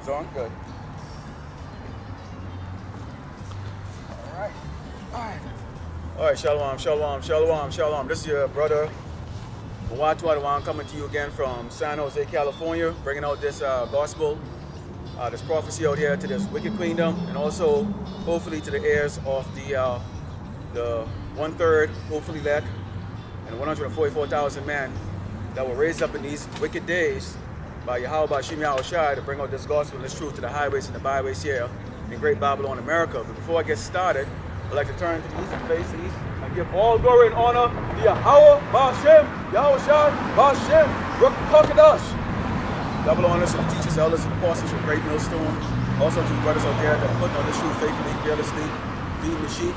It's on? Good. Alright. Alright. Alright, shalom, shalom, shalom, shalom. This is your brother, Mwatu coming to you again from San Jose, California, bringing out this gospel, this prophecy out here to this wicked queendom, and also, hopefully, to the heirs of the 1/3, hopefully elect, and 144,000 men that were raised up in these wicked days by Yahweh Bashim Yahushai to bring out this gospel and this truth to the highways and the byways here in Great Babylon, America. But before I get started, I'd like to turn to the east and face the east and give all glory and honor to Yahweh Bashim Yahushai Bashim Rukkakadash. Double honors to the teachers, elders, and apostles from Great Millstone. Also to the brothers out there that are putting on this truth faithfully, fearlessly, feeding the sheep.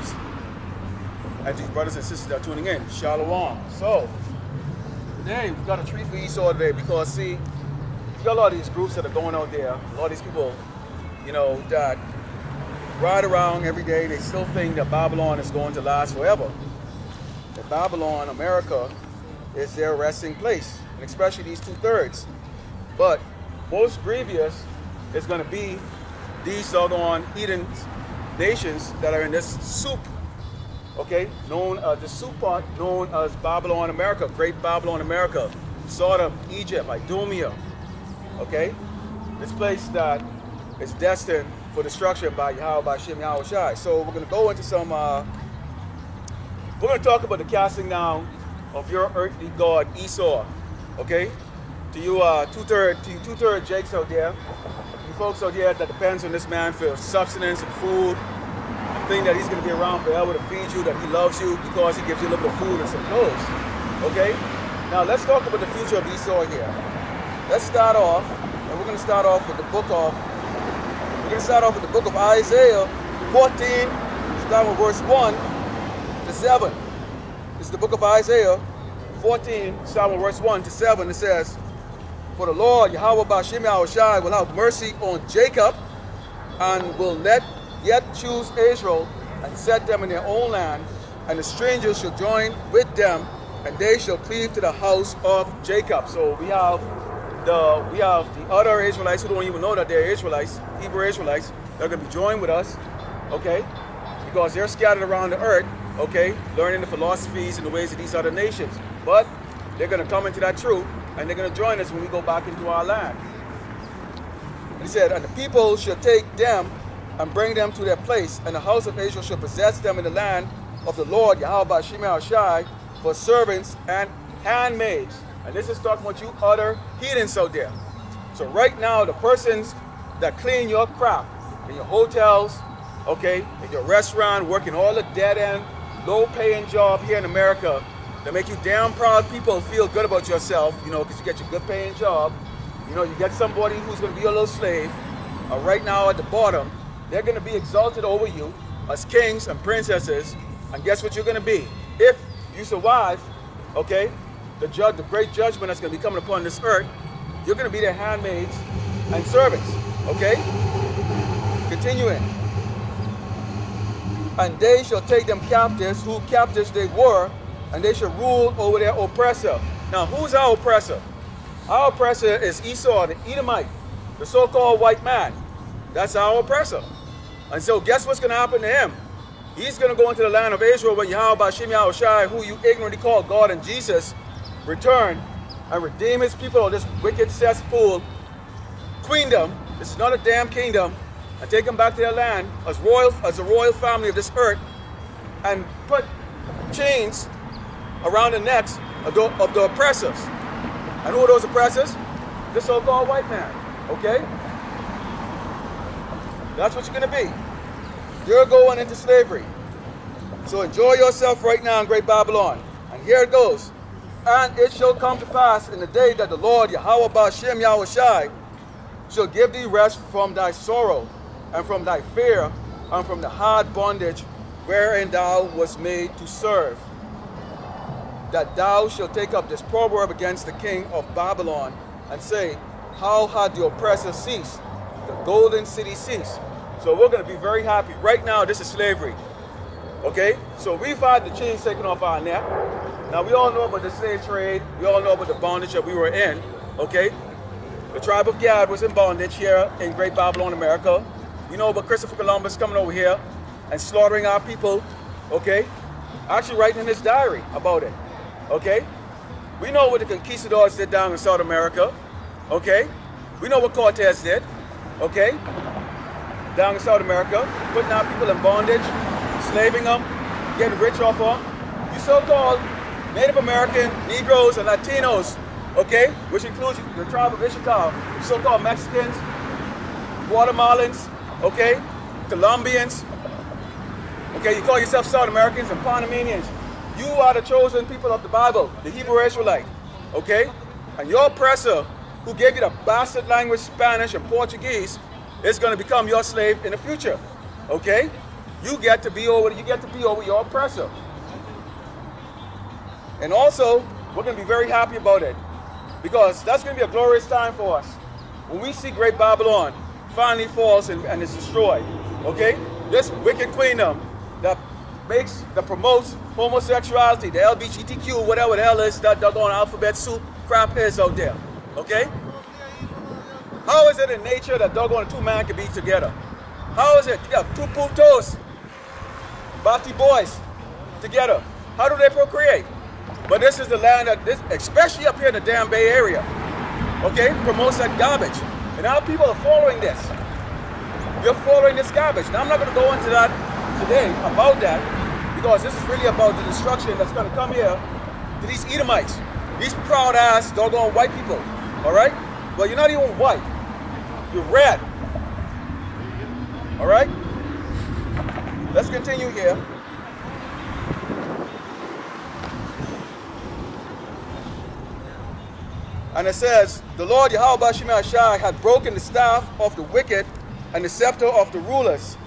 And to the brothers and sisters that are tuning in. Shalom. So, today we've got a treat for Esau today because, see, you got a lot of these groups that are going out there, a lot of these people, you know, that ride around every day. They still think that Babylon is going to last forever. That Babylon, America, is their resting place, and especially these 2/3. But most grievous is going to be these doggone heathen nations that are in this soup, okay, known as the soup pot, known as Babylon, America, Great Babylon, America, Sodom, Egypt, Idumea. Okay, this place that is destined for destruction by Yahweh Bashim Yahushai. So we're going to go into some, we're going to talk about the casting down of your earthly god Esau. Okay, to you two-third Jakes out there, you folks out there that depends on this man for subsistence and food, and think that he's going to be around forever to feed you, that he loves you because he gives you a little bit of food and some clothes. Okay, now let's talk about the future of Esau here. Let's start off, and we're going to start off with the book of, Isaiah 14, starting with verse 1 to 7. This is the book of Isaiah 14, starting with verse 1 to 7. It says, "For the Lord, Yahweh Bashim Yahushai, will have mercy on Jacob, and will yet choose Israel, and set them in their own land, and the strangers shall join with them, and they shall cleave to the house of Jacob." So we have the other Israelites who don't even know that they're Israelites, Hebrew Israelites, they're going to be joined with us, okay, because they're scattered around the earth, okay, learning the philosophies and the ways of these other nations. But they're going to come into that truth, and they're going to join us when we go back into our land. And he said, "And the people shall take them and bring them to their place, and the house of Israel shall possess them in the land of the Lord, Yahweh Bashim Yahushai, for servants and handmaids." And this is talking about you other heathens out there. So right now, the persons that clean your crap in your hotels, okay, in your restaurant, working all the dead-end, low-paying job here in America, that make you damn proud people feel good about yourself, you know, because you get your good-paying job. You know, you get somebody who's going to be your little slave. Right now at the bottom, they're going to be exalted over you as kings and princesses. And guess what you're going to be? If you survive, okay, the great judgment that's going to be coming upon this earth, you're going to be their handmaids and servants, okay? Continuing. "And they shall take them captives, who captives they were, and they shall rule over their oppressor." Now, who's our oppressor? Our oppressor is Esau, the Edomite, the so-called white man. That's our oppressor. And so guess what's going to happen to him? He's going to go into the land of Israel when Yahweh Bashim Yahushai, who you ignorantly call God and Jesus, return and redeem his people of this wicked cesspool queendom. This is not a damn kingdom. And take them back to their land as a royal family of this earth, and put chains around the necks of the oppressors. And who are those oppressors? The so-called white man. Okay? That's what you're going to be. You're going into slavery. So enjoy yourself right now in Great Babylon. And here it goes. "And it shall come to pass in the day that the Lord, Yahweh Bashim Yahushai, shall give thee rest from thy sorrow, and from thy fear, and from the hard bondage wherein thou wast made to serve, that thou shalt take up this proverb against the king of Babylon, and say, How had the oppressor ceased? The golden city ceased." So we're going to be very happy. Right now, this is slavery. Okay? So we've had the chains taken off our neck. Now, we all know about the slave trade. We all know about the bondage that we were in. Okay? The tribe of Gad was in bondage here in Great Babylon, America. You know about Christopher Columbus coming over here and slaughtering our people, okay? Actually writing in his diary about it, okay? We know what the conquistadors did down in South America, okay? We know what Cortez did, okay? Down in South America, putting our people in bondage, slaving them, getting rich off them. You so-called Native American, Negroes, and Latinos, okay, which includes the tribe of Issachar, so-called Mexicans, Guatemalans, okay, Colombians, okay, you call yourself South Americans and Panamanians. You are the chosen people of the Bible, the Hebrew Israelite, okay? And your oppressor, who gave you the bastard language Spanish and Portuguese, is going to become your slave in the future, okay? You get to be over your oppressor. And also, we're going to be very happy about it, because that's going to be a glorious time for us. When we see Great Babylon finally falls and is destroyed, okay? This wicked queendom that promotes homosexuality, the LGBTQ, whatever the hell is that doggone alphabet soup crap is out there, okay? How is it in nature that doggone two men can be together? How is it? You got two putos, bati boys together. How do they procreate? But this is the land that, especially up here in the damn Bay Area, okay, promotes that garbage. And our people are following this. You're following this garbage. Now, I'm not going to go into that today, about that, because this is really about the destruction that's going to come here to these Edomites, these proud-ass, doggone white people, all right? Well, you're not even white. You're red, all right? Let's continue here. And it says, the Lord Yahweh Shai had broken the staff of the wicked and the scepter of the rulers.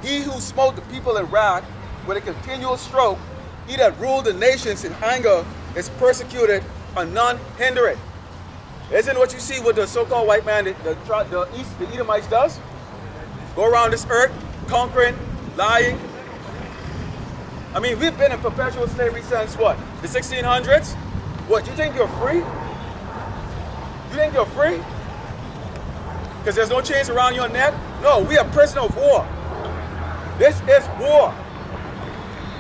He who smote the people in wrath with a continual stroke, he that ruled the nations in anger, is persecuted and none hinder it. Isn't what you see what the so-called white man, the Edomites does? Go around this earth, conquering, lying. I mean, we've been in perpetual slavery since what? The 1600s? What, you think you're free? You think you're free? Because there's no chains around your neck? No, we are prisoner of war. This is war.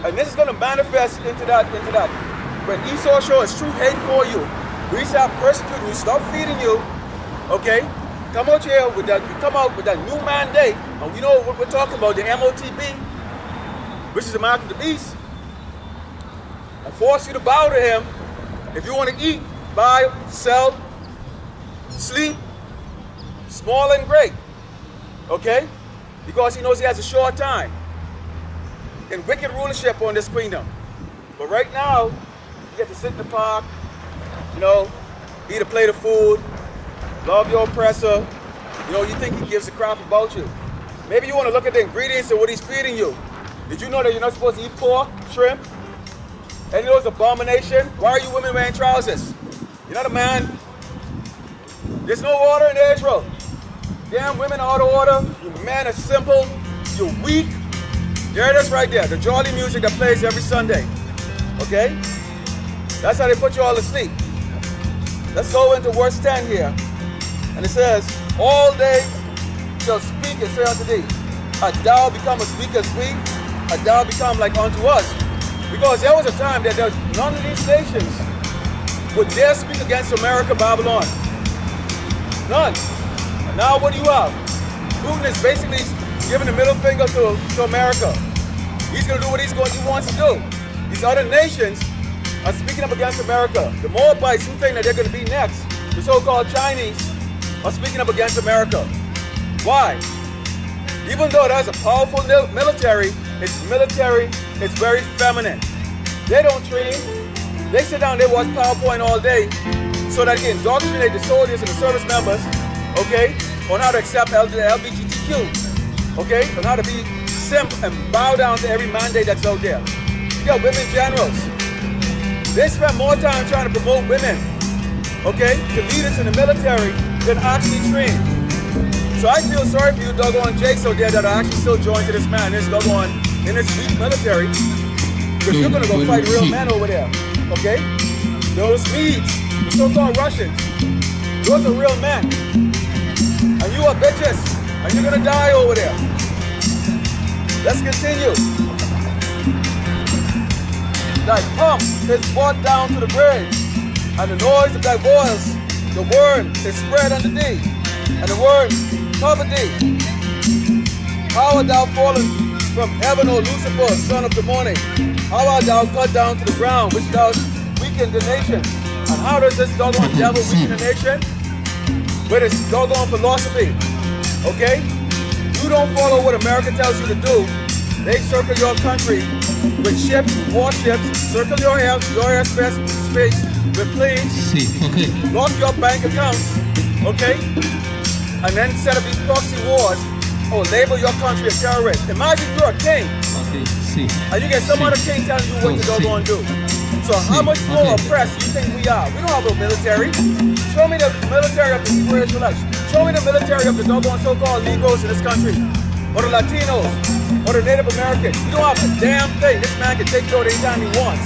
And this is going to manifest into that. When Esau shows his true hate for you, we start persecuting you, stop feeding you, okay? Come out here with that, come out with that new mandate, and we know what we're talking about, the MOTB, which is the mark of the beast, and force you to bow to him if you want to eat, buy, sell, sleep, small and great, okay? Because he knows he has a short time in wicked rulership on this kingdom. But right now, you get to sit in the park, you know, eat a plate of food, love your oppressor. You know, you think he gives a crap about you. Maybe you want to look at the ingredients of what he's feeding you. Did you know that you're not supposed to eat pork, shrimp, any of those abominations? Why are you women wearing trousers? You're not a man. There's no order in Israel. Damn women are out of order. You men are simple. You're weak. There it is right there. The jolly music that plays every Sunday. Okay? That's how they put you all to sleep. Let's go into verse 10 here. And it says, all they shall speak and say unto thee, art thou become as weak as we? Art thou become like unto us? Because there was a time that none of these nations would dare speak against America, Babylon. None. And now what do you have? Putin is basically giving the middle finger to America. He's going to do what he wants to do. These other nations are speaking up against America. The Moabites who think that they're going to be next, the so-called Chinese, are speaking up against America. Why? Even though there's a powerful military, it's very feminine. They don't train. They sit down, they watch PowerPoint all day so that they indoctrinate the soldiers and the service members, okay, on how to accept the LGBTQ, okay, on how to be simp and bow down to every mandate that's out there. You got women generals. They spend more time trying to promote women, okay, to leaders in the military than actually train. So I feel sorry for you doggone Jakes out there that are actually still joined to this man, this doggone, in this weak military, because you're going to go fight real men over there, okay? Those Swedes, the so-called Russians, Those are real men. And you are bitches. And you're gonna die over there. Let's continue. Thy pump is brought down to the grave, and the noise of thy voice, the worm is spread unto thee, and the worms cover thee. How art thou fallen from heaven, O Lucifer, son of the morning? How art thou cut down to the ground, which thou weakened the nation? And how does this doggone devil weaken the nation? With its doggone philosophy. Okay? You don't follow what America tells you to do. They circle your country with ships, warships, circle your airspace with planes, okay. lock your bank accounts, okay? And then set up these proxy wars or label your country a terrorist. Imagine you're a king. Okay, and you get some other king telling you what to go and do. So how much more oppressed do you think we are? We don't have no military. Show me the military of the Hebrew Israelites. Show me the military of the doggone so-called Negroes in this country. Or the Latinos. Or the Native Americans. You don't have a damn thing. This man can take you out anytime he wants.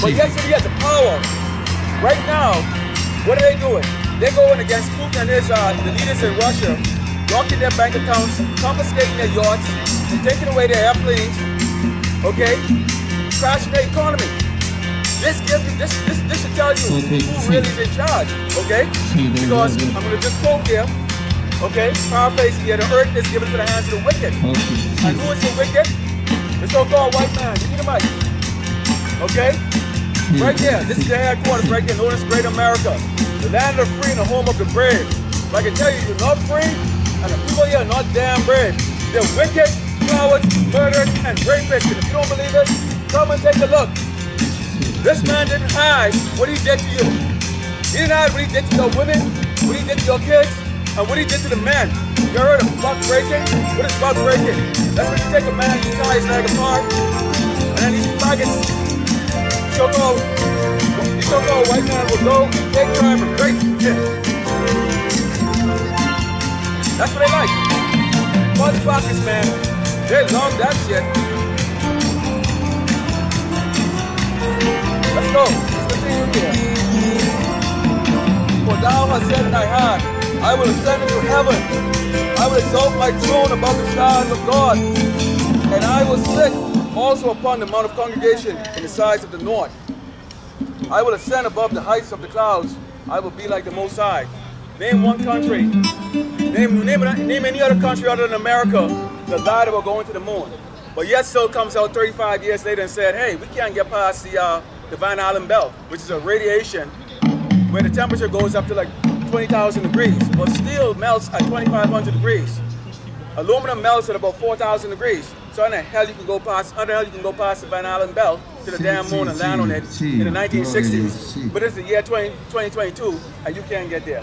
But yes, he has the power. Right now, what are they doing? They're going against Putin and his the leaders in Russia, locking their bank accounts, confiscating their yachts, taking away their airplanes, okay? Crashing their economy. This should tell you who really is in charge, okay? Because I'm gonna just quote here, okay? Paraphrase here, the earth is given to the hands of the wicked. And who is the wicked? The so-called white man. Give me the mic. Okay? Right there. This is the headquarters right there, known as Great America. The land of the free and the home of the brave. But I can tell you, you're not free, and the people here are not damn brave. They're wicked, cowards, murderers, and rapists. And if you don't believe it, come and take a look. This man didn't hide what he did to you. He didn't hide what he did to your women, what he did to your kids, and what he did to the men. You heard of buck breaking? What is buck breaking? That's when you take a man, you tie his leg apart, and then these faggots, so-called white man will go, take time and break shit. That's what they like. Bunch pockets, man. They love that shit. Let's go. Let's continue here. For thou hast said in thy heart, I will ascend into heaven. I will exalt my throne above the stars of God. And I will sit also upon the mount of congregation in the sides of the north. I will ascend above the heights of the clouds. I will be like the Most High. Name one country. Name any other country other than America that lied about going to the moon. But yet still comes out 35 years later and said, hey, we can't get past the Van Allen belt, which is a radiation where the temperature goes up to like 20,000 degrees, but steel melts at 2,500 degrees. Aluminum melts at about 4,000 degrees. So how the hell you can go past the Van Allen belt to the damn moon and land on it in the 1960s. But it's the year 2022 and you can't get there.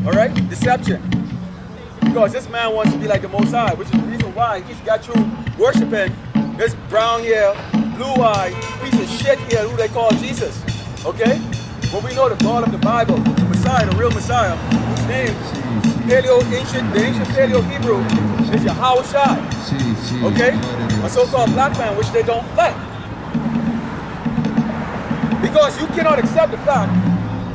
Alright? Deception. Because this man wants to be like the Most High, which is the reason why he's got you worshiping this brown hair, blue eye, piece of shit here who they call Jesus. Okay? When we know the God of the Bible, the Messiah, the real Messiah, whose name, the ancient Paleo-Hebrew, is Yahweh. Okay? A so-called black man, which they don't like. Because you cannot accept the fact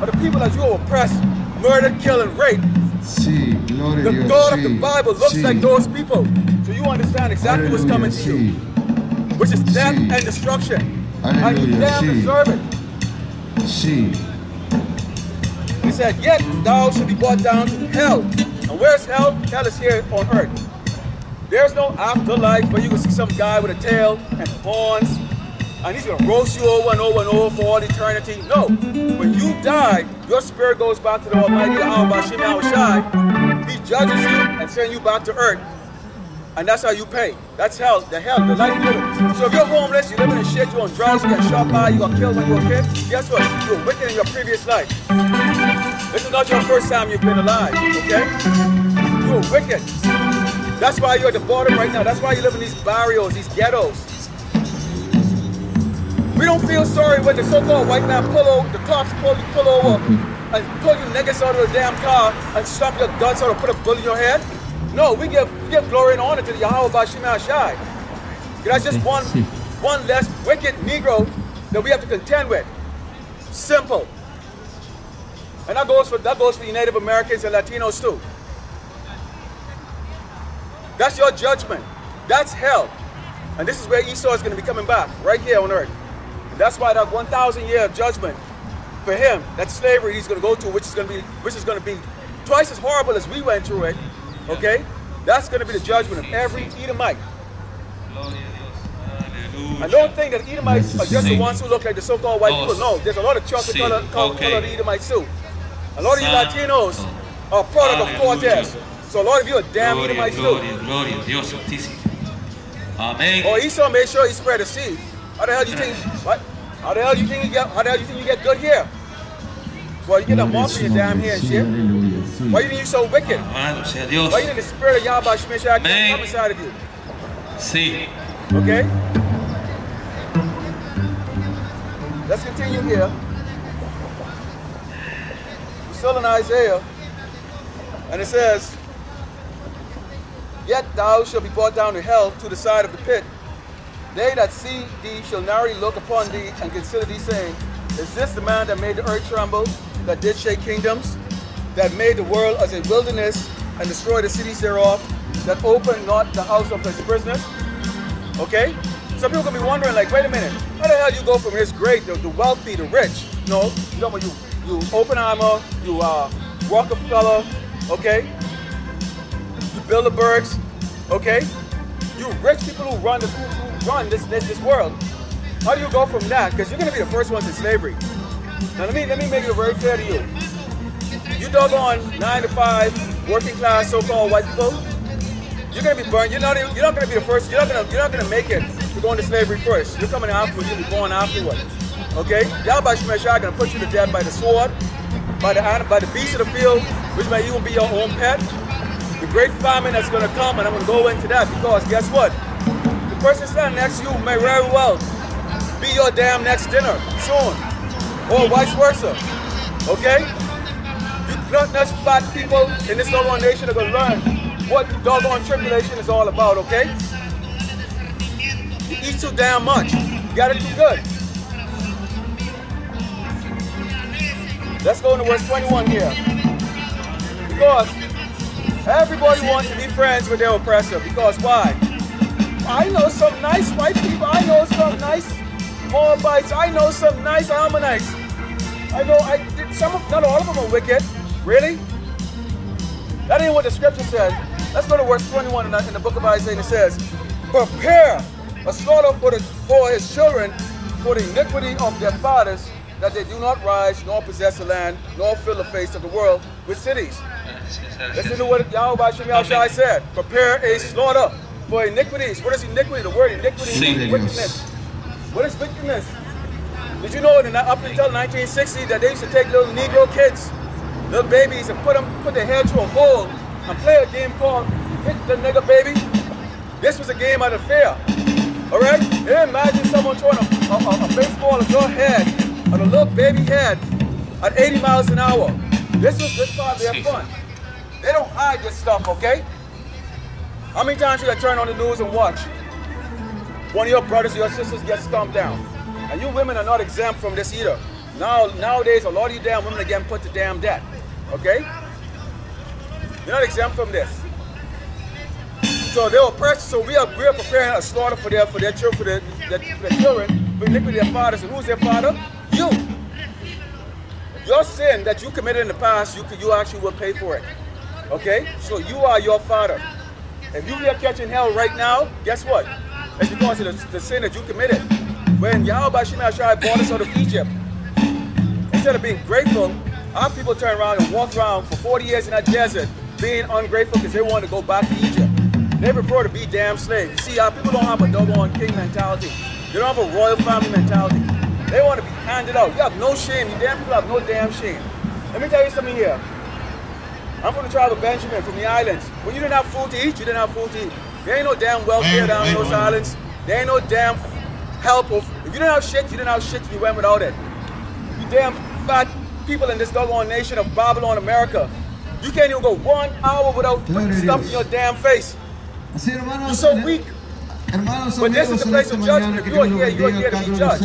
of the people that you oppress, murder, kill, and rape. The God of the Bible looks like those people. So you understand exactly what's coming to you. Which is death and destruction. And you damn deserve it. He said, yet thou shalt be brought down to hell. And where's hell? Hell is here on earth. There's no afterlife where you can see some guy with a tail and horns and he's gonna roast you over and over and over for all eternity. No. When you die, your spirit goes back to the Almighty Yahweh. He judges you and sends you back to earth. And that's how you pay. That's hell, the life you live. So if you're homeless, you're living in shit, you're on drugs, you get shot by, you got killed when you were a kid, guess what? You were wicked in your previous life. This is not your first time you've been alive, okay? You were wicked. That's why you're at the bottom right now. That's why you live in these barrios, these ghettos. We don't feel sorry when the so-called white man the cops pull over and pull you niggas out of the damn car and stomp your guts out or put a bullet in your head. No, we give glory and honor to the Yahweh Bashima Shai. That's just one less wicked Negro that we have to contend with. Simple. And that goes for the Native Americans and Latinos too. That's your judgment. That's hell. And this is where Esau is going to be coming back, right here on earth. And that's why that 1,000-year judgment for him, that slavery he's going to go to, which is going to be twice as horrible as we went through it. Okay? That's going to be the judgment of every Edomite. I don't think that Edomites are just the ones who look like the so-called white people. No, there's a lot of chocolate-colored Edomites too. A lot of you Latinos are a product of Cortez. So a lot of you are damn Edomites too. Or Esau made sure he spread the seed. How the hell do you think? What? How the hell do you think you get? How the hell do you think you get good here? Well, you get a mark in your damn hair and shit. Why you think you so wicked? Why you think the spirit of Yahweh Shemeshach can't come inside of you? Sí. Okay. Let's continue here. We're still in Isaiah, and it says, "Yet thou shalt be brought down to hell, to the side of the pit. They that see thee shall narrowly look upon thee and consider thee, saying, Is this the man that made the earth tremble, that did shake kingdoms, that made the world as a wilderness and destroyed the cities thereof, that opened not the house of his prisoners?" Okay? Some people can be wondering, like, wait a minute, how the hell you go from his great, the wealthy, the rich? No, you Oppenheimer, you Rockefeller, okay? You Bilderbergs, okay? You rich people who run this world. How do you go from that? Because you're gonna be the first ones in slavery. Now let me make it very clear to you. You doggone 9 to 5 working class so-called white people, you're gonna be burned. You're not gonna be the first. You're not gonna make it to go into slavery first. You're coming afterwards. You'll be born afterward. Okay? Yahweh Shemeshach gonna put you to death by the sword, by the beast of the field, which may even be your own pet. The great famine that's gonna come, and I'm gonna go into that because guess what? The person standing next to you may very well be your damn next dinner soon, or vice versa. Okay? You gluttonous fat people in this doggone nation are gonna learn what doggone tribulation is all about, okay? You eat too damn much. You got it too good. Let's go into verse 21 here. Because everybody wants to be friends with their oppressor. Because why? I know some nice white people. I know some nice Moabites. I know some nice Ammonites. Not all of them are wicked. Really? That ain't what the scripture says. Let's go to verse 21 in the book of Isaiah, and it says, "Prepare a slaughter for his children, for the iniquity of their fathers, that they do not rise, nor possess the land, nor fill the face of the world with cities." Listen to what Yahweh Shemeshach said. Prepare a slaughter for iniquities. What is iniquity? The word iniquity means wickedness. What is wickedness? Did you know that up until 1960 that they used to take little Negro kids, little babies, and put their head through a hole and play a game called Hit the Nigger Baby? This was a game out of fear. Alright? Imagine someone throwing a baseball at your head, on a little baby head, at 80 miles an hour. This was part of their fun. They don't hide this stuff, okay? How many times you gotta turn on the news and watch one of your brothers or your sisters get stomped down? And you women are not exempt from this either. Nowadays, a lot of you damn women are getting put to damn death. Okay? You're not exempt from this. So they're oppressed. So we are preparing a slaughter for their children, for their children, for iniquity of their fathers. And who's their father? You. Your sin that you committed in the past, you actually will pay for it. Okay? So you are your father. If you are catching hell right now, guess what? It's because of the sin that you committed. When Yahweh Shemeshach brought us out of Egypt, instead of being grateful, our people turn around and walk around for 40 years in that desert being ungrateful because they want to go back to Egypt. They prefer to be damn slaves. See, our people don't have a doggone king mentality. They don't have a royal family mentality. They want to be handed out. You have no shame. You damn people have no damn shame. Let me tell you something here. I'm from the tribe of Benjamin, from the islands. When you didn't have food to eat, you didn't have food to eat. There ain't no damn welfare down in those islands. There ain't no damn help. If you didn't have shit, you didn't have shit, you went without it. You damn fat people in this doggone nation of Babylon, America. You can't even go 1 hour without putting stuff in your damn face. You're so weak. But this is the place of judgment. If you are here to be judged.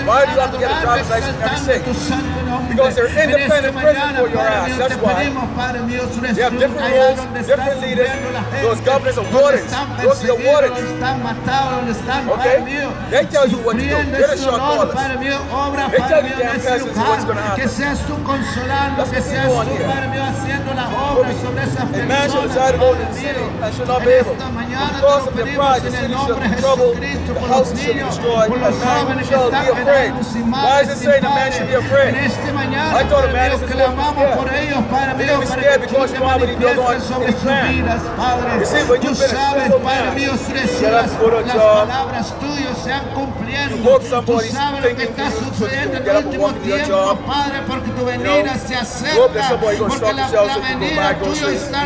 Why do you have to get a driver's license every state? Because they're independent prison for your ass. That's why. You have different rules, different leaders. Those governors are wardens. Those are your wardens. Okay? They tell you what to do. They're the short callers. They tell you damn peasants what's going to happen. Let's continue on here. A man shall desire to go to the city and shall not be able. Because of their pride, the city shall be troubled, the houses shall be destroyed, and man shall be afraid. Why does it say the man should be afraid? I thought a man is supposed to be scared. You're going to be scared because poverty goes on in his plan. You see, when you've been a single man, you have to go to a job, you hope somebody's thinking you get up and walk to your job, you know, you hope that somebody's going to stop the shelves so you can go buy groceries.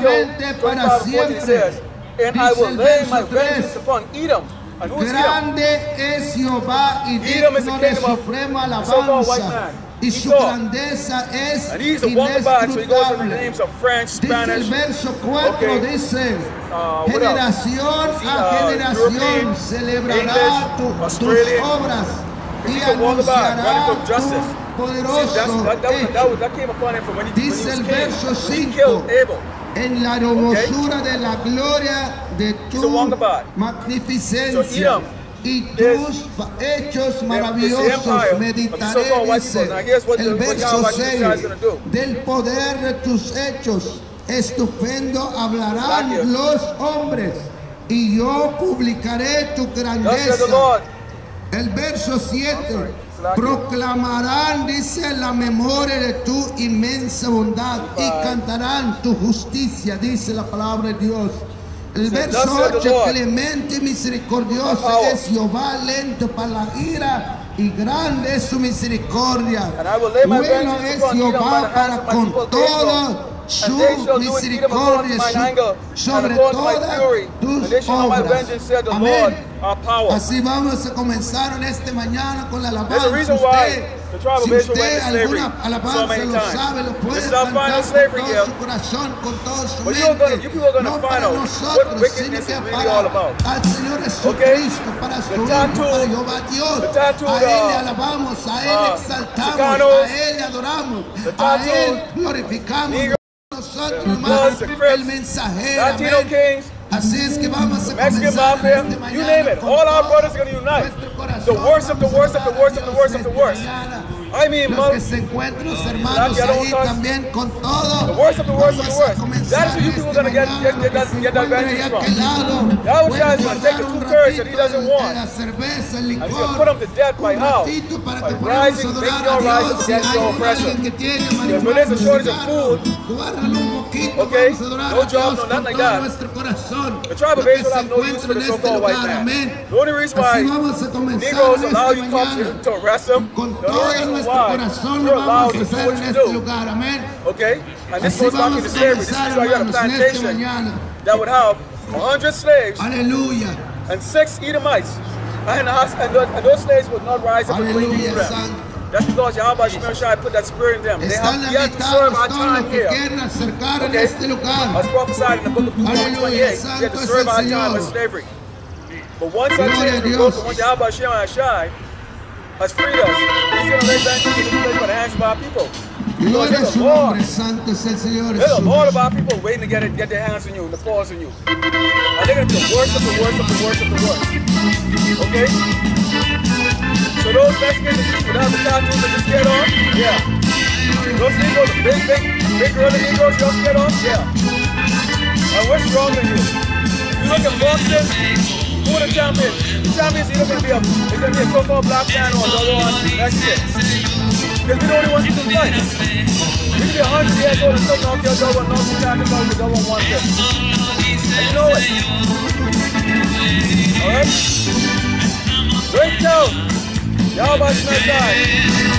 eternamente para 25:14 siempre. says, and I Dice will el lay my verso vengeance 3. upon Edom. And who's Edom? Grande es Jehová y Edom is the digno de kingdom of suprema the so-called white alabanza. man, Y su Esau. grandeza es And he's a Wongabad, so he goes under the inescrutable. names of French, Dice el Spanish, verso 4, okay. dice, What else? generación a generación European, celebrará tus Australian. obras y He's a Wongabad, running anunciará from justice. tu See, poderoso that came upon him from when he Dice was el king. verso When he 5, killed Abel. en la hermosura de la gloria de He's a tu Wongabad. magnificencia So Edom y tus hechos maravillosos meditaré, dice el verso 6, del poder de tus hechos estupendo hablarán los hombres y yo publicaré tu grandeza. El verso 7, proclamarán, dice, la memoria de tu inmensa bondad y cantarán tu justicia, dice la palabra de Dios. El verso 8, clemente y misericordioso es Jehová, lento para la ira y grande es su misericordia. Bueno es Jehová para con todo su misericordia sobre todas tus obras. Amén. Así vamos a comenzar en este mañana con la alabanza. Si usted alguna alabanza lo sabe, lo puede cantar con todo su corazón, con todo su mente. No para nosotros, sino que para al Señor Jesucristo, para su Hijo, para Jehová Dios. A Él le alabamos, a Él exaltamos, a Él le adoramos, a Él glorificamos. Nosotros, hermanos, el mensajero. Amén. Así es que vamos a comenzar este mañana. You name it. All our brothers are going to unite. The worst of the worst of the worst of the worst of the worst. I mean, los que se encuentran los hermanos ahí también con todo. The worst of the worst of the worst. That is what you people are going to get that vengeance from. Yahweh Shai is going to take the 2/3 that he doesn't want. And he's going to put them to death by how? By rising, making your rise against your oppressor. Because when there's a shortage of food, okay, no job, no nothing like that, the tribe of Israel have no use for the so-called white man. The only reason why Negroes allow you to arrest them, the only reason why you're allowed to do what you do, okay? And this goes back into slavery. This is why you had a plantation that would have 100 slaves and 6 Edomites. And those slaves would not rise up and clean for them. That's because Yahweh Shai put that spirit in them. They have to serve our time here. Okay? As prophesied in the book of Deuteronomy 28, they had to serve our time with slavery. But once that change was broken, once Yahweh Shai has freed us, he's going to lay back into this place by the hands of our people. Because there's a lot of our people waiting to get their hands on you and the paws on you. And they're going to be the worst of the worst of the worst of the worst. Okay? So those Mexicans that have the tattoos that you're scared of, yeah. Those Negroes, big girly Negroes, you're scared of, yeah. And we're stronger than you. You look at boxing, who are the champions? The champions either going to be a so-called black man or another one, that's it. Because we're the only ones who can fight. You can be 100 years old and still knock your double and knock your champion out with double one fifth. And you know it. Alright? Break down. Yahweh Shai,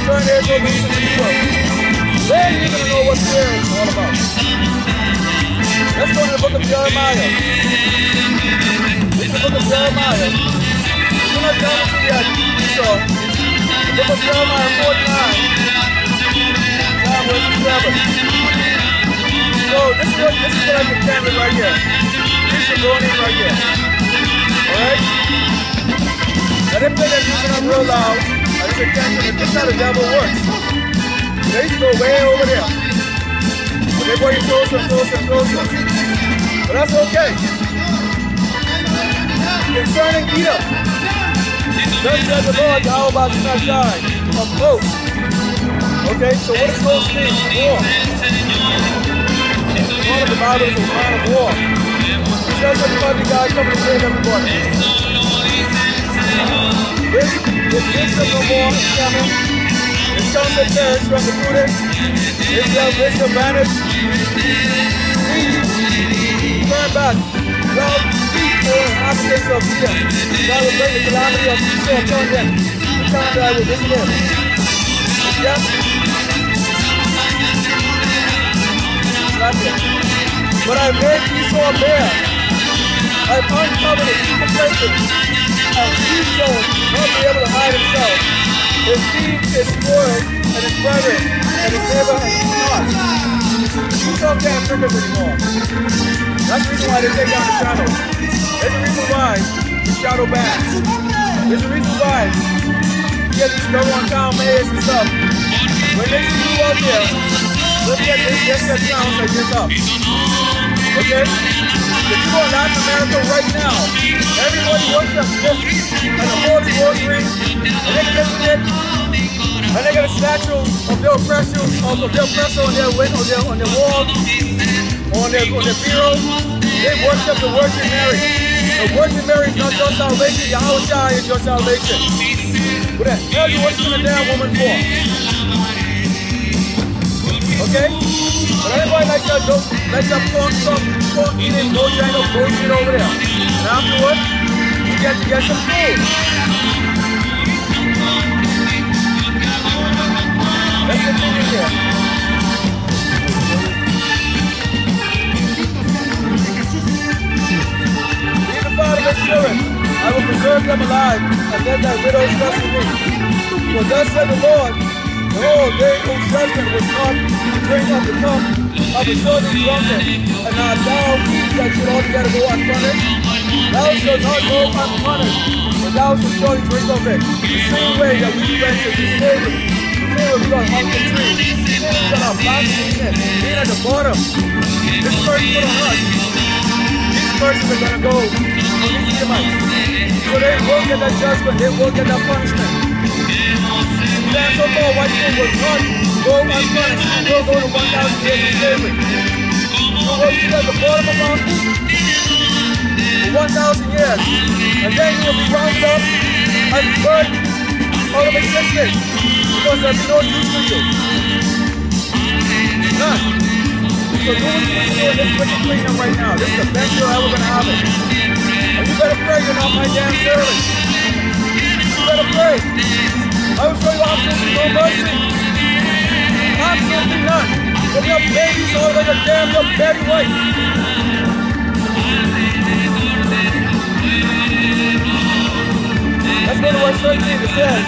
turn their go loose in the people. Then you're going to know what prayer is all about. Let's go to the book of Jeremiah. This is the book of Jeremiah. You're not down to yet, Esau. The book of Jeremiah 49. Psalm 7. So this is what I can tell you right here. This is going in right here. Alright? Now they play that music up real loud, and it's attention, and this is how the devil works. They used to go way over there. But they bring you closer and closer and closer. But that's okay. Concerning Edom, thus said the Lord, Yahweh Shai, come close. Okay, so what does close mean? War. All of the Bible is a line of war. It says everybody died coming to save everybody. This wisdom no more is coming. It's coming to perish from the prudent. It's the wisdom vanished. Turn back. Love, people, inhabitants of Edom. God will bring the calamity of Esau upon them. The time that I will visit them. Yeah? Not yet. But I made Esau bare. I've uncovered his secret places. I have these shows not be able to hide himself. His seed is spoiled, and his brethren, and his neighbor, and he's not. Esau can't trick us anymore. That's the reason why they take down the channel. There's a reason why we shadow ban. There's a reason why we get these stubborn town mayors and stuff. When they see you out there, let's get towns like this up. Okay? If you go in Latin America right now, everybody worships this and the holy rosary, and they kissing it, and they got a statue of their oppressor on their window, on their wall, on their bureau. They worship the Virgin Mary. The Virgin Mary is not your salvation. Yahweh is your salvation. What the hell you worshiping a damn woman for? Okay? But everybody likes that pork eating, no bullshit over there. And afterward, you get to get some food. Let's continue here. Leave the Father and Spirit. I will preserve them alive, and let thy widows trust in me. For thus said the Lord, behold, they whose judgment was not to drink of the cup of the surely drunken, and not thou that should altogether go unpunished. Thou shalt not go unpunished, but thou shalt surely drink of it. The same way that we went to the slavery. We got hungry trees. We got our backs in it. Being at the bottom. This curse put on us. These curses are going to go on these Edomites. So they will get that judgment. They will get that punishment. Then so-called white people will not go unpunished. They will go to 1,000 years of slavery. You will be at the bottom of our feet for 1,000 years. And then you will be rounded up and burned out of existence. Because there'll be no use for you. None. So do what you need to do in this wicked kingdom right now. This is the best you're ever going to have it. And you better pray you're not my damn servant. You better pray. I will show you absolutely no mercy. Absolutely none. With your babies all like a damn your baby wife. Let's go to verse 13. It says,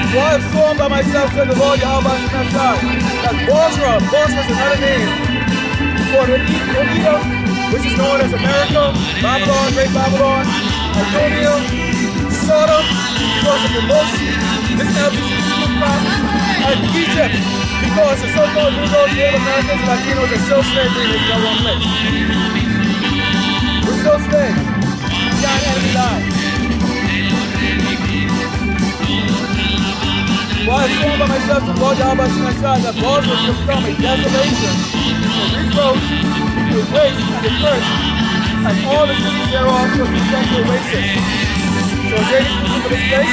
for I have sworn by myself, said the Lord Yahweh that Bosra is another name for Edom, which is known as America, Babylon, Great Babylon, Antonia, Sodom, because of the most, this and Egypt, because the so-called Negroes, Native Americans, Latinos are still slavery in this one place. We're still slaves. We got an enemy line. For I have sworn by myself to Lord Yahweh that Bosra shall become a desolation, a reproach, a waste, and a curse, and all the cities thereof shall be sent to a wasted. So is there any future for this place?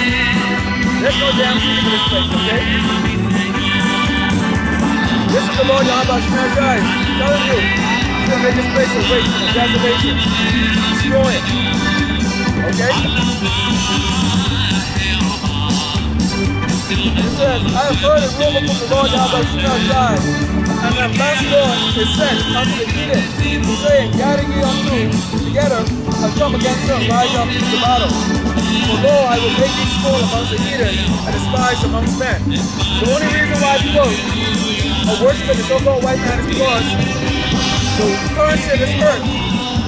There's no damn future for this place, okay? This is the Lord Yahweh telling you, he's going to make this place a waste and a desolation. Destroy it. Okay? It says, I have heard a rumor from the Lord Yahweh and the ambassador is sent unto the Edom, saying, gather ye unto together, and come against them, rise up to the battle. For lo, I will make thee small amongst the heathen, and despised amongst men. The only reason why people are worshiping the so-called white man is because the currency of this earth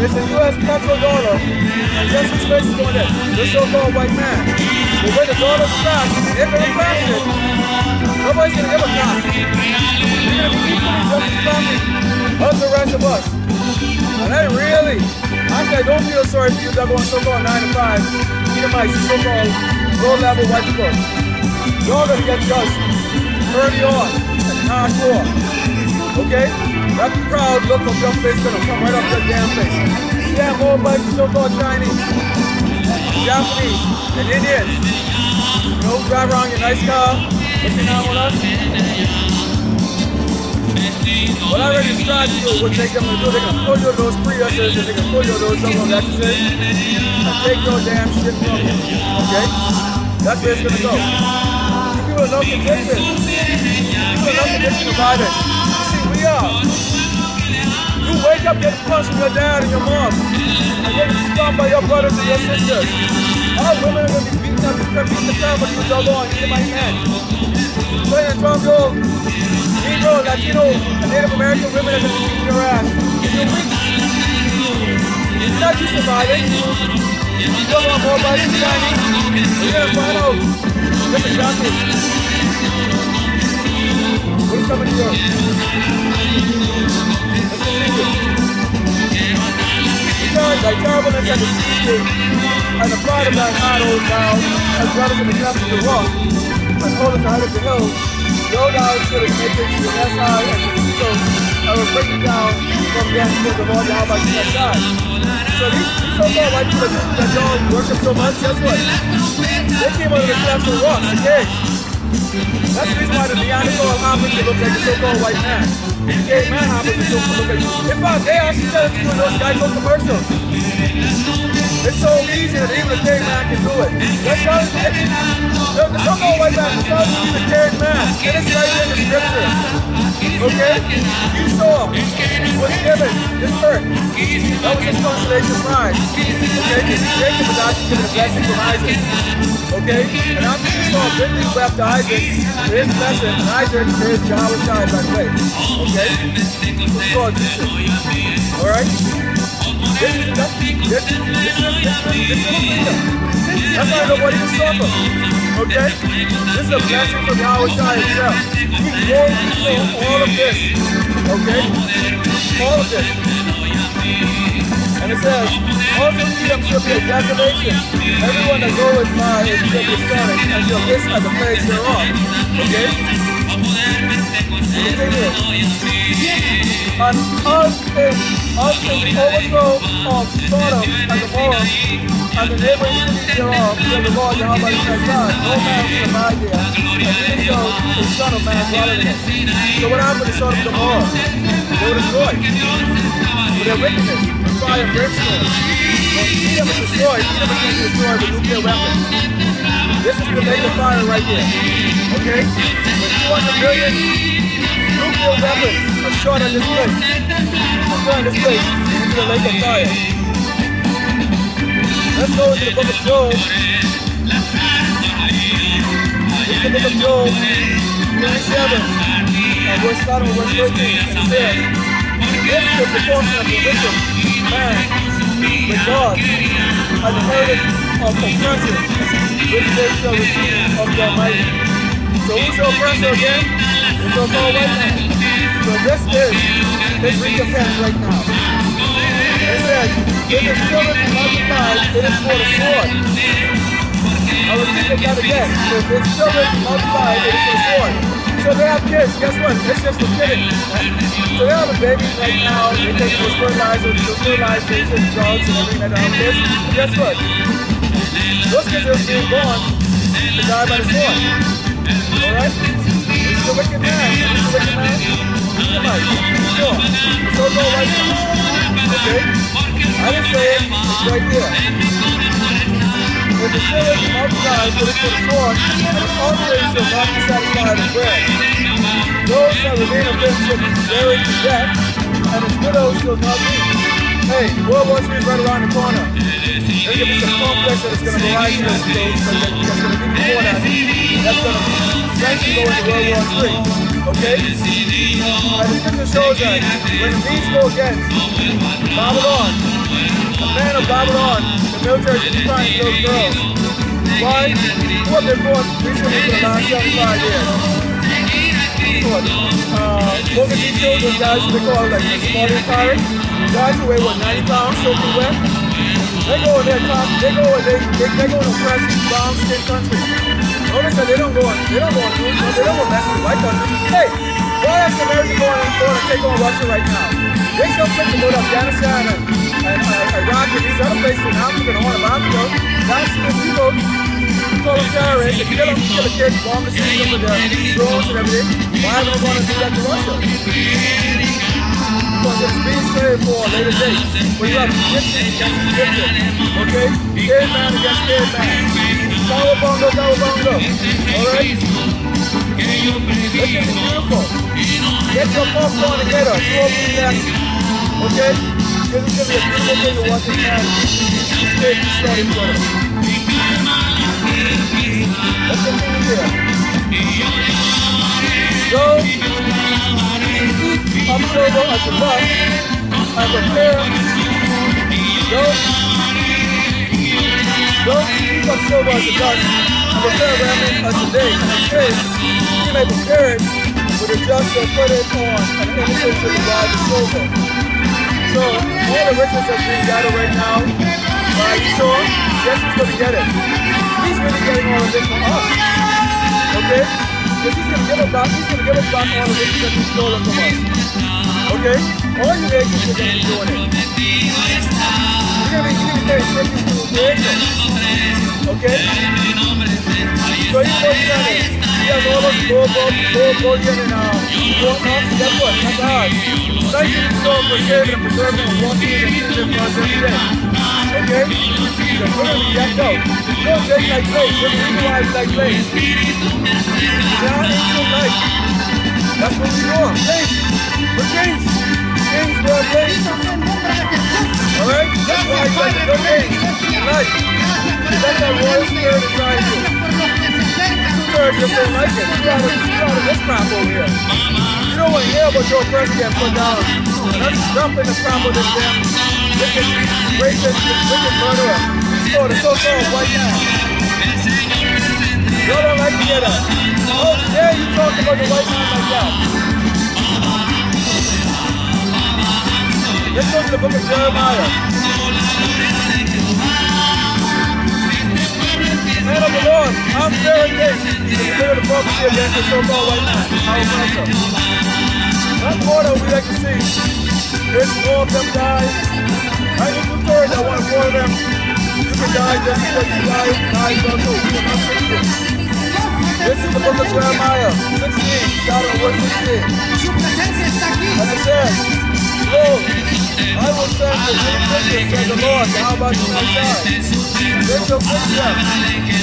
is the U.S. petrodollar, and just expenses on it, the so-called white man. But when the dollar's crashed, they're going to crash it. Nobody's going to give a crap. We're going to be equally just as family as the rest of us. And I really, actually I don't feel sorry for you that go on so-called 9 to 5, Edomites, so-called low-level white people. You're going to get judged early on and hardcore. Okay? That proud look of your face is going to come right up your damn face. Yeah, more by so-called Chinese, Japanese, and Indians. You know, drive around your nice car, looking down on us. What I already described to you, what they're going to do, they're going to pull you to those Priuses, and they're going to pull you to those so-called Lexuses, and take your damn shit from you. Okay? That's where it's going to go. People are no condition. People are no condition of violence. See, we are. You wake up, get punched from your dad and your mom, and get stomped by your brothers and your sisters. All women are going to be beaten up, beating the crap out of you, doggone, you're my man. 20 and 12-year-old Negro, Latino, and Native American women are going to be beating your ass. You're weak. You're not used to violence. You don't want more violence than Chinese. We're going to find out. Listen, Johnson. What's coming here? Let's continue. Because thy terribleness and the secret and the pride of thine heart, O thou, as well as in the depths of the rock, and hold us the height of the hill, though thou shouldest make it to the nest high and to the coast, I will bring you down from thence to the Lord Yahweh to that side. So these so-called white people that y'all worship so much, guess what? They came out of the clefts of the rocks, the caves. That's the reason why the Neanderthal happens to look like the so-called white man. The caveman happens to look like you. In fact, they actually tell us to do those guys go commercials. It's so easy that even a caveman can do it. That's how the so-called white man is supposed to be the caveman. And it's right in the scripture. Okay? Esau was given this earth. That was his consolation prize. Okay? Jacob was actually given a blessing from Isaac. Okay? And after Esau literally wept to Isaac for his blessing, and Isaac is Yahweh's child by the way. Okay? It's called Jesus. Alright? This is the freedom. That's why nobody can stop him. Okay? This is a blessing from Yahweh Shai himself. He gave you all of this. Okay? All of this. And it says, also Edom shall be a desolation. Everyone that goeth by it shall be astonished, and shall hiss at the plagues thereof. Okay? And us in the overthrow of Sodom and Gomorrah and the neighboring cities thereof shall the Lord Yahweh shall God. No man shall abide there, and even so the Son of Man dwelleth in it. So what happened to Sodom and Gomorrah? They were destroyed for their wickedness, with fire and brimstone. When Edom is destroyed, Edom is going to be destroyed with nuclear weapons. This is the lake of fire right here. Okay? With 200 billion nuclear weapons are shot on this place. I'm throwing this place into the lake of fire. Let's go into the book of Job. This is the book of Job, 37, and we're starting with verse 13. And it says, this is the portion of the wicked man with God, and the heritage of oppressors, which they shall receive of the Almighty. So who's the oppressor again? It's the so-called white man. So this is his recompense right now. It says, if his children be multiplied, it is for the sword. I will repeat that again. If his children be multiplied, it is for the sword. So they have kids, guess what? It's just for kidding. So they have babies right now, they take those fertilizers, and drugs and everything like that. Guess what? Those kids are being born to die by the sword. Alright? This is a wicked man. This is a wicked man. Sure. The so-called white man. Okay? I didn't say it. It's right here. If the children be multiplied, it is for the sword, and his offspring shall not be satisfied with bread. Those that remain of them shall be buried to death, and his widows shall not be. Hey, World War III is right around the corner. There's going to be some complex that is going to arise that's going to be before that. That's going to eventually go into World War III. Okay? And the scripture shows that when the Medes go against Babylon, the men of Babylon, the military is trying to kill the girls. Why? What they've fought recently for the last 75 years. Look at these children, guys they call like Somalian pirates. Guys who weigh what, 90 pounds, soaking wet? They go in there, they go and oppress brown skin countries. Notice that they don't go on mess with white countries. Hey, why is America going to take on Russia right now? They still think about Afghanistan and Iraq and these other places in Africa and Horn of Africa. That's the people who call them terrorists. They kill them, kill the kids, bomb the cities with their drones and everything. Why are they going to do that to Russia? Because it's being saved for a later date. When you have Egyptians against Egyptians, okay? Caveman against caveman. Cowabunga, cowabunga. Alright? This is beautiful. Get your popcorn together. You open the next. Okay? This is going to be a beautiful thing to watch this man. This is starting for us. let's continue here. Go, up silver as the dust, and prepare. Go, keep up silver as the dust, and prepare raiment as the day. And in case you may prepare it with a just to put it on, and innocent to divide the silver. So all the riches that's being gathered right now, you saw, guess who's going to get it? He's really getting all of this from us. Okay? Because he's going to give us back all the riches that he's stolen from us. Okay? All you agents are going to be doing it. You're going to be very strictly to the angels. Okay? So even though he's done it, he has all those gold bullion and whatnot. Guess what? That's ours. Thank you so for saving and preserving and watching and keeping for us every day. Okay? So we're going to be decked out. Don't take like place. There's a reason why we like place. Down into life. That's what we're doing. Kings. We're kings. Kings, we're kings. Alright? That's why you like the good things in life. That's our royal spirit inside you. Two-thirds just don't like it. You're out of this crap over here. You don't want to hear about your oppressor getting put down. And let's jump in the crap of this damn wicked, racist, wicked murderer. So the so-called white man. Y'all don't like to hear that. How dare you talk about the white man like that? Let's go to the book of Jeremiah. Man of the Lord, I'm very against the prophecy against the so-called white man, our oppressor. That order we like to see is more of them die. I need two-thirds that want to follow them. You can die just because you die well too. You will not fix it. This is the book of Jeremiah 16, starting at verse 16. And it says, Lord, I will send the little Christians, says the Lord, to how about you my side? They shall fix them.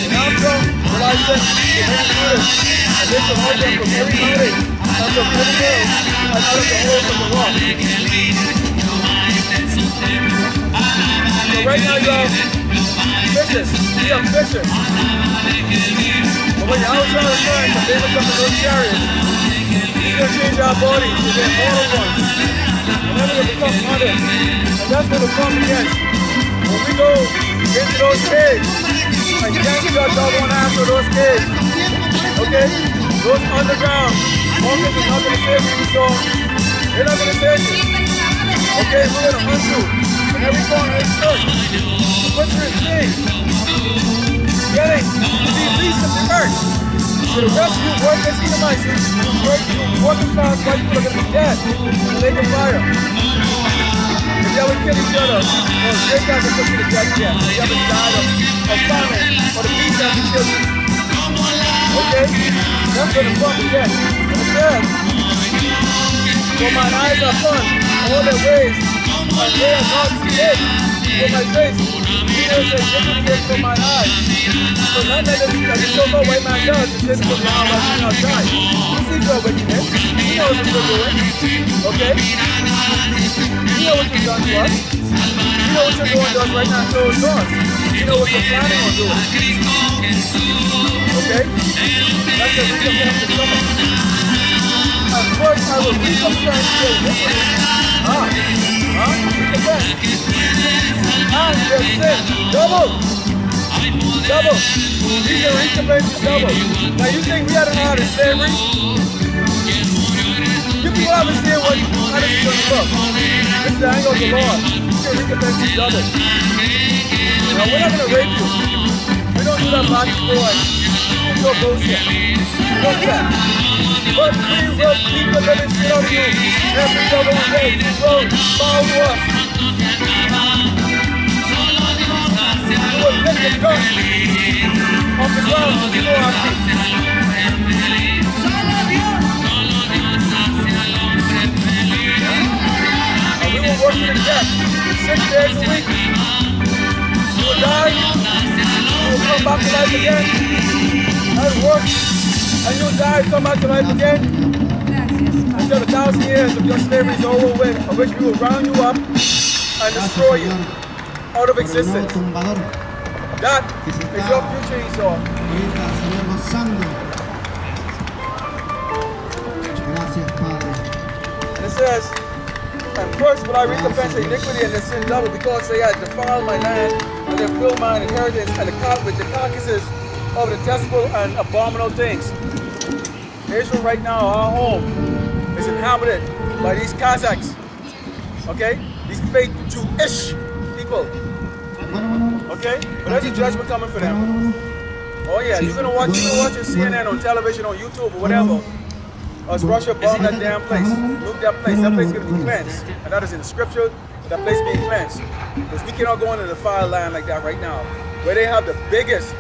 And after will I send the many Judas, and they shall hold them from every mountain, and from every hill, and out of the holes of the rock. So right now you have fishes. We have fishes. But when you're outside of time, the baby comes in those chariots, he's going to change our bodies to be mortal ones. And then we'll become mothers. And that's what we'll come against. When we go into those caves, and yank your dog one after those caves, okay? Those underground, monkeys are not going to save you, so they're not going to save you. Okay, we're going to hunt you in every corner of this church. Put your thing. Getting to be least of the earth. So the rest of you workers, Edomites, working class white people are going to be dead in the lake of fire. If you ever kill each other, well, they guys are put you to death yet. If you ever died of famine, or the beast that you killed you. Okay? That's what the fuck is dead. And it says, for mine eyes are fun, all their ways, and they are not dead for my face. Ears are different again for mine eyes. So none of this that the so-called white man does is listen to the how about you outside. He sees your wickedness. He knows what you're doing. Okay? You know what you've done to us. You know what you're doing to us right now closed doors. You know what you're planning on doing. Okay? That's the recompense is coming. And first I will recompense your iniquity. Recompense. And your sin. Double. These are recompenses double. Now you think we had an art of slavery? You people understand what how this is going to look. This is the angle of the Lord. These are recompenses double. Now we're not going to rape you. We don't do that black boy. No bullshit. No crap. But we will keep the living shit out of you. Every double day you will bow to us. You will lick the dust off the ground before our feet. And we will work you to death 6 days a week. You will die. You will come back to life again. And work. And you will die, come back to life again. Until 1,000 years of your slavery is over with, of which we will round you up and destroy you out of existence. That is your future, Esau. And it says, and first will I recompense iniquity and the sin double, because they had defiled my land and they filled mine inheritance and with the carcasses of the detestable and abominable things. Israel right now, our home, is inhabited by these Kazakhs. Okay? These fake Jewish people. Okay? But there's a judgment coming for them. Oh yeah, you're gonna watch your CNN on television, on YouTube, or whatever. Us Russia bombed that damn place. Look that place. That place is gonna be cleansed. And that is in the scripture. That place being cleansed. Because we cannot go into the fire land like that right now. Where they have the biggest,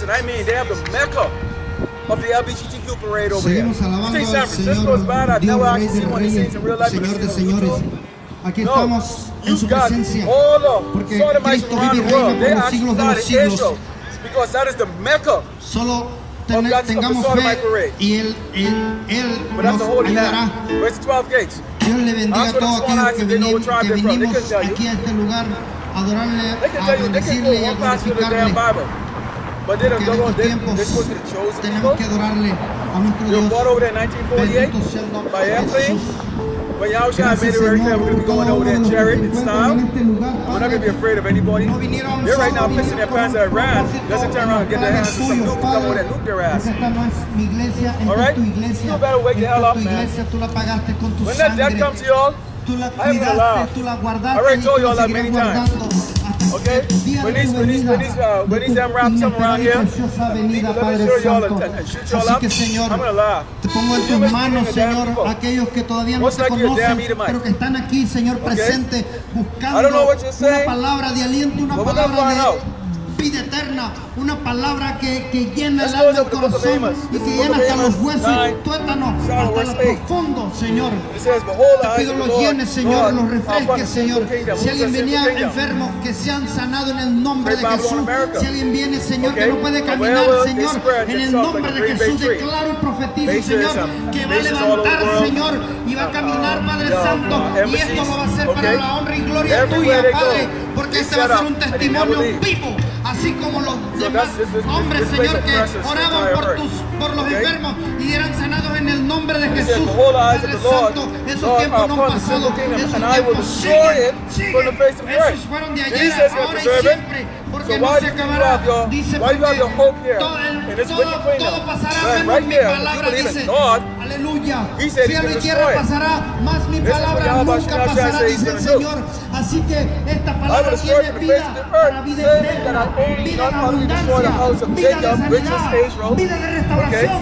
and I mean they have the mecca of the LGBTQ parade over there. You think San Francisco is bad? I've never actually seen one of these things in real life. Aquí estamos en su presencia, porque Cristo vive y reina por los siglos de los siglos. Because that is the mecca. Solo tengamos fe y Él nos ayudará. Dios le bendiga a todos aquellos que venimos aquí a este lugar a adorarle, a bendecirle y a glorificarle. Porque en estos tiempos tenemos que adorarle a nuestro Dios. Bendito sea el nombre de Jesús. When Yahushua made it very clear we're going to be going over there in chariot and style, we're not going to be afraid of anybody. They're right now pissing their pants at Iran. Doesn't turn around and get their hands on some nuke to come over there and nuke their ass. Alright? You better wake the hell up, man. When that death comes to y'all, I am going to laugh. I already told y'all that many times. Okay? When these them raps come around here, people let me show y'all and shoot y'all up, I'm gonna laugh. Te pongo en tus manos, Señor, aquellos que todavía no te conocen, pero que están aquí, Señor, presente, buscando una palabra de aliento, una palabra de vida eterna, una palabra que llena el alma, el corazón y que llena hasta los huesos y tuétanos, hasta lo profundo, Señor. Te pido los llenes, Señor, los refresques, Señor. Si alguien venía enfermo, que sean sanados en el nombre de Jesús. Si alguien viene, Señor, que no puede caminar, Señor, en el nombre de Jesús declaro y profetizo, Señor, que va a levantar, Señor, y va a caminar, Padre Santo, y esto lo va a hacer para la honra y gloria tuya, Padre, porque este va a ser un testimonio vivo. Así como los demás hombres, Señor, que oraban por los enfermos y eran sanados en el nombre de Jesús. Padre Santo, esos tiempos no han pasado, esos tiempos siguen. Esos fueron de ayer, ahora y siempre, porque no se acabará. Dice, porque todo pasará menos mi palabra, dice. Aleluya. Cielo y tierra pasará, más mi palabra nunca pasará, dice el Señor. Así que esta palabra tiene vida para vida eterna, vida en abundancia, vida de sanidad, vida de restauración,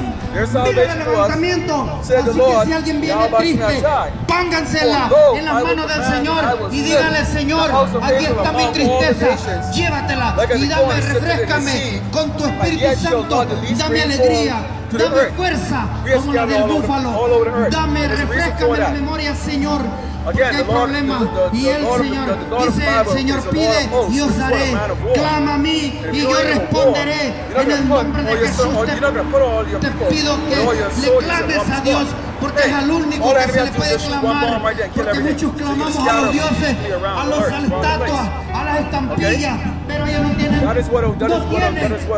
vida de levantamiento. Así que si alguien viene triste, póngansela en las manos del Señor y dígale, Señor, aquí está mi tristeza, llévatela y dame, refréscame con tu Espíritu Santo, dame alegría, dame fuerza como la del búfalo, dame, refréscame la memoria, Señor. Porque hay problemas y el Señor dice, el Señor pide y os daré, clama a mí y yo responderé en el nombre de Jesús. Te pido que le clames a Dios, porque es al único que se le puede clamar, porque muchos clamamos a los dioses, a las estatuas, a las estampillas, pero ellos no tienen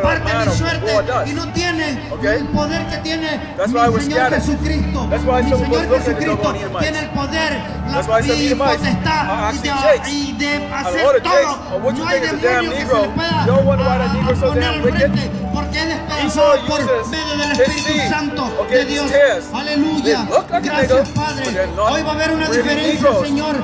parte ni suerte y no tienen el poder que tiene mi Señor Jesucristo. Mi Señor Jesucristo tiene el poder, la potestad y de hacer todo. No hay demonio que se le pueda poner al frente, porque Él es despedazado por medio del Espíritu Santo de Dios. Aleluya. Gracias, Padre. Hoy va a haber una diferencia, Señor.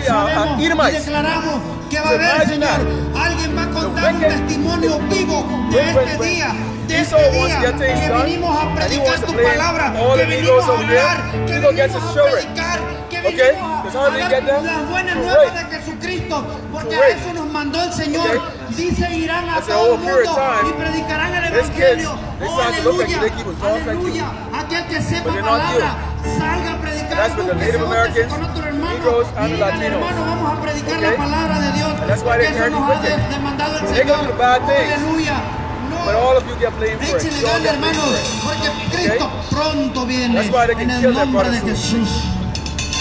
Sabemos y declaramos que va a haber, Señor, alguien va a contar un testimonio vivo de este día. De este día que venimos a predicar tu palabra, que venimos a hablar, que venimos a predicar, que venimos a dar las buenas nuevas de Jesucristo, porque a eso nos mandó el Señor. Dice, irán a todo el mundo y predicarán el Evangelio. Oh, aleluya, aleluya. Aquel que sepa palabra, salga a predicar, júntese con otro hermano y dígale, hermano, vamos a predicar la palabra de Dios, porque eso nos ha demandado el Señor. Aleluya. Échele ganas, hermanos, porque Cristo pronto viene en el nombre de Jesús.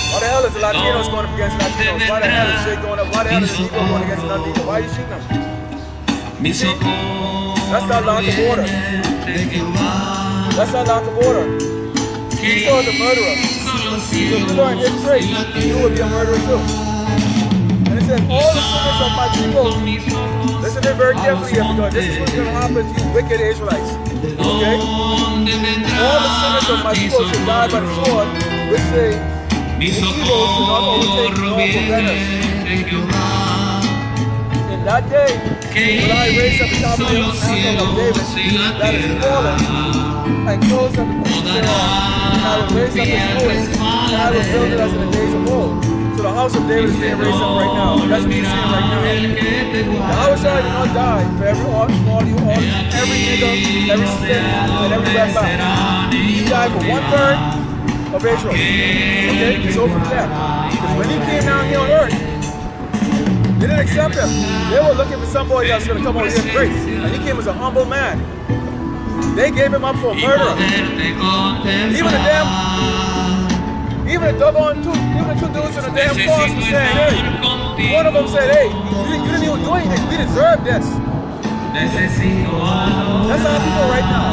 Why the hell is the Latinos going up against Latinos? Why the hell is Shay going up? Why the hell is Negro going against Negro? Why are you shooting them? See? That's not lack of order. That's not lack of order. Esau is a murderer. So if you learn his trait, you will be a murderer too. And it says, all the sinners of my people, listen to it very carefully here, because this is what's going to happen to you wicked Israelites. Okay? All the sinners of my people should die by the sword, which say, the evil should not overtake nor prevent us. In that day, will I raise up a tabernacle of David that is fallen, and close up the courts thereof, and I will raise up his ruins, and I will build it as in the days of old. So the house of David is being raised up right now. That's what he's saying right now. The house did not die for every every nigger, every stick, and every red back. He died for 1/3 of Israel. Okay? It's over to them. Because when he came down here on earth, they didn't accept him. They were looking for somebody that's going to come over here and grace. And he came as a humble man. They gave him up for a murderer. Even the two dudes in the damn cross were saying, hey, one of them said, hey, you didn't even do anything. We deserve this. That's how people right now.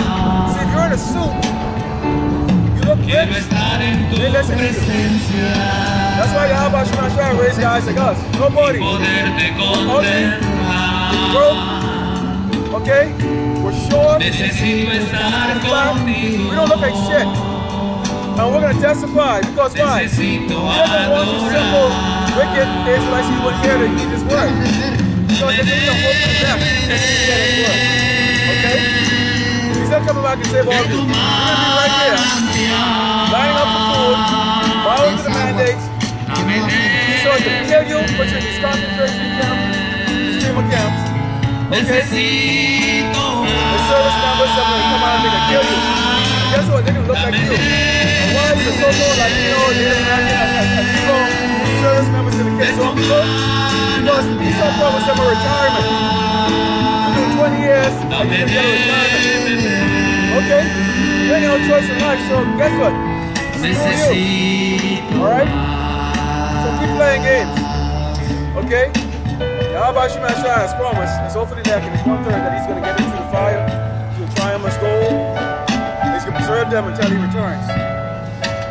See, if you're in a suit, you look rich, they listen to you. That's why the Abba should not try to raise guys like us. Nobody. Ugly, broke, okay? We're short, we're flat, we don't look like shit. And we're going to testify, because why? He doesn't want you simple, wicked Israelites he wouldn't hear to eat his word. Because there's only a hope for them to hear his word. Okay? He's not coming back and save all of you. You're going to be right here, lining up for food, following to the mandates. So to kill you, put you in these concentration camps, these FEMA camps. Okay? The service members are going to come out and they're going to kill you. And guess what? They're going to look like you. And why is the so-called Latino, Native American, and Negro service members going to kill some people? Because these are promised them a retirement. You do 20 years and you can get a retirement. Okay? You ain't no choice in life, so guess what? Screw you. Alright? So keep playing games. Okay? Yahweh Shemashah has promised, and hopefully that in his 1/3 that he's going to get into the fire, to triumph's goal. He's going to preserve them until he returns.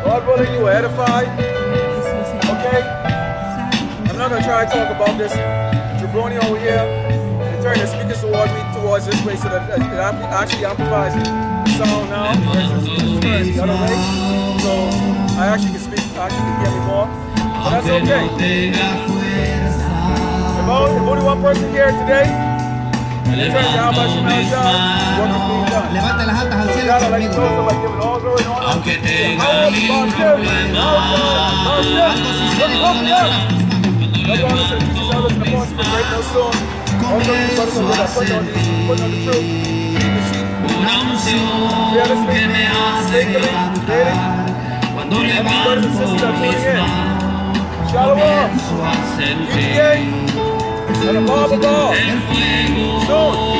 God willing, you were edified. Okay? I'm not going to try to talk about this jabroni over here and turn the speakers towards this way so that it actually amplifies sound now versus the other way. So I actually can hear me more. But that's okay. If only one person here today, and they turn down by Shemashah, work is being done. Levante las altas al cielo, God, I'd like to know somebody giving all glory and honor. Aunque tenga una unción que me hace levantar cuando levanto mis manos. Shalom. Comienzo a sentir And a Bible ball. el fuego Soon.